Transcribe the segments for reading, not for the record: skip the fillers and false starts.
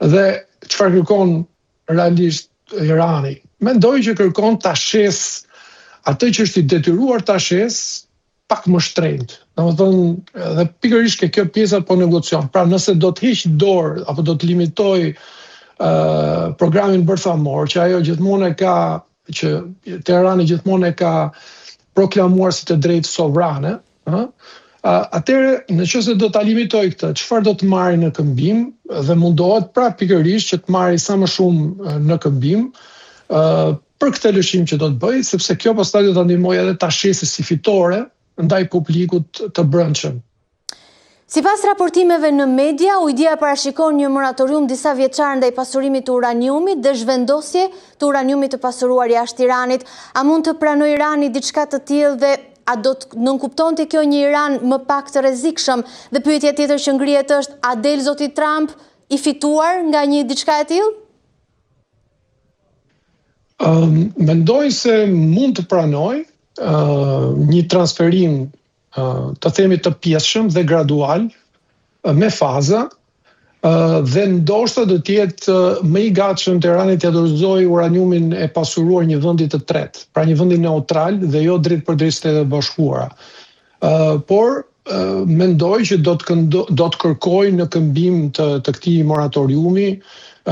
Dhe çfarë kërkon realisht Irani? Mendoj që kërkon ta shes atë që është i detyruar ta shes pak më shtrenjtë. Domethënë, dhe pikërisht kjo pjesa po negocion. Pra nëse do të heq dorë apo do të limitoj programin bërthamor, që ajo gjithmonë e ka, që Teherani gjithmonë e ka proklamuar si të drejtë sovrane, atëherë nëse do ta limitoj këtë, çfarë do të marrë në këmbim dhe mundohet pra pikërisht që të marrë sa më shumë në këmbim për këtë lëshim që do të bëj, sepse kjo pastaj do ta ndihmojë edhe ta shesë si fitore ndaj publikut të brendshëm. Sipas raportimeve në media, Ujdia parashikon një moratorium disa vjeçar ndaj pasurimit të uraniumit dhe zhvendosje të uraniumit të pasuruar jashtë Iranit. A mund të pranojë Irani diçka të tillë dhe a do të nënkuptonte kjo një Iran më pak të rrezikshëm? Dhe pyetja tjetër që ngrihet është, a del zoti Trump i fituar nga një diçka e tillë? Mendoj se mund të pranoj një transferim të themi të pjesshëm dhe gradual, me faza, dhe ndoshta do të jetë më i gatshëm Teherani të dorëzojë uraniumin e pasuruar një vendi të tretë, pra një vendi neutral dhe jo drejt për drejt Shtetet e Bashkuara. Por mendoj që do të kërkojë në këmbim të këtij moratoriumi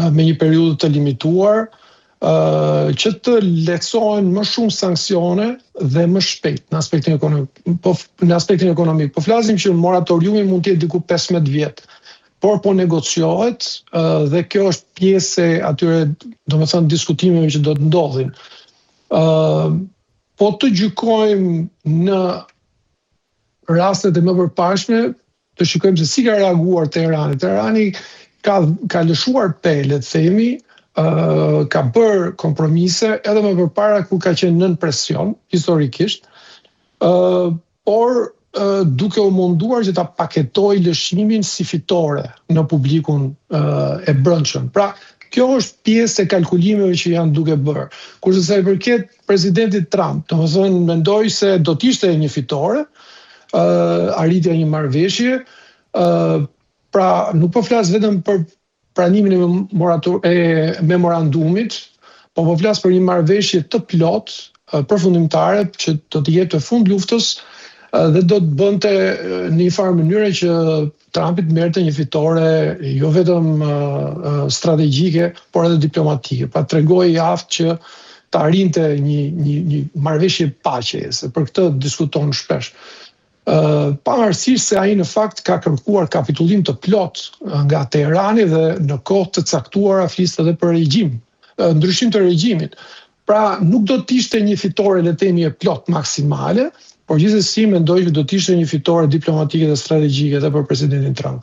me një periudhë të limituar, që të lehtësohen më shumë sanksione dhe më shpejt në aspektin ekonomik. Po flasim që moratoriumi mund të jetë diku 15 vjet, por po negociohet dhe kjo është pjesë e atyre, domethënë, diskutimeve që do të ndodhin. Po të gjykojmë në rastet e më përparshme, të shikojmë se si ka reaguar Teherani. Teherani ka lëshuar le të themi, ka bërë kompromise edhe më përpara ku ka qenë nën presion, historikisht, por duke u munduar që ta paketoj lëshimin si fitore në publikun e brendshëm. Pra, kjo është pjesë e kalkulimeve që janë duke bërë. Kurse sa i përket presidentit Trump, domethënë mendoj se do të ishte një fitore, arritja një marrëveshje, pra nuk po flas vetëm për pranimin e memorandumit, po flas për një marrëveshje të plot, përfundimtare, që do të jepte fund luftës dhe do të bënte në një farë mënyre që Trumpi të merrte një fitore jo vetëm strategjike, por edhe diplomatike. Pra tregoi aftë që të arrinte një marrëveshje paqeje, se për këtë diskuton shpesh. Pavarësisht se ai në fakt ka kërkuar kapitullim të plot nga Teherani dhe në kohë të caktuara fliste edhe për regjim, ndryshim të regjimit. Pra nuk do të ishte një fitore le të themi e plot maksimale, por gjithsesi mendoj që do të ishte një fitore diplomatike dhe strategjike edhe për presidentin Trump.